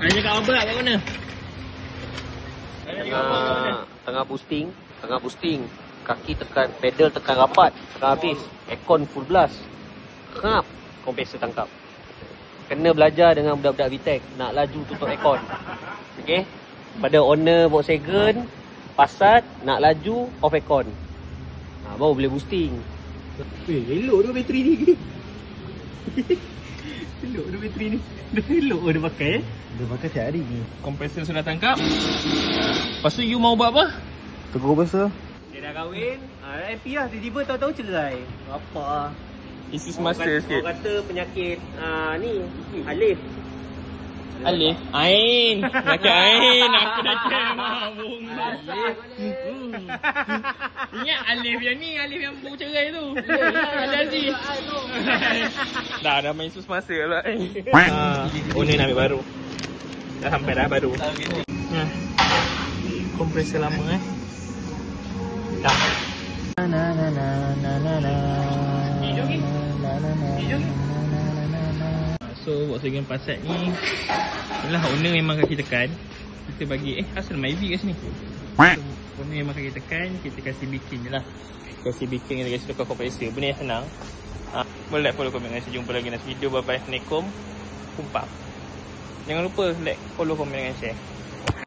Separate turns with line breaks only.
Hanya kat apa kat mana?
Tengah boosting. Kaki tekan, pedal tekan rapat. Tengah habis. Aircon full blast. Kerap. Kompresor tangkap. Kena belajar dengan budak-budak VTEC. Nak laju tutup aircon. Okay. Pada owner Volkswagen, Passat, nak laju, off aircon. Baru boleh boosting.
Elok tu bateri ni. Elok tu bateri ni. Elok dia pakai
Dia pakai setiap hari ni.
Kompresor sudah tangkap. Lepas tu you mau buat apa?
Tegur besar.
Dia dah kahwin, happy lah. Tiba-tiba tahu-tahu cerai. Apa lah.
Isi semasa sikit.
Orang kata penyakit ni, Alif.
Alif? Ain. Penyakit Ain. Aku dah kira mabung. Alif. Ingat Alif yang ni, Alif yang baru cerai tu. Ada Aziz. Dah main sus masa lah. Owner nak ambil baru. Dah sampai dah baru. Kompresor lama dah. So Volkswagen Passat ni itulah owner memang kaki tekan. Kita bagi asal Myvi kat sini. Owner memang kaki tekan, kita kasih bikin je lah. Kasih bikin, kita kasih tukar kompresor. Benda yang senang. Boleh like, follow, komen dan jumpa lagi next video. Bye bye. Assalamualaikum. Kumpang. Jangan lupa like, follow, komen dan share.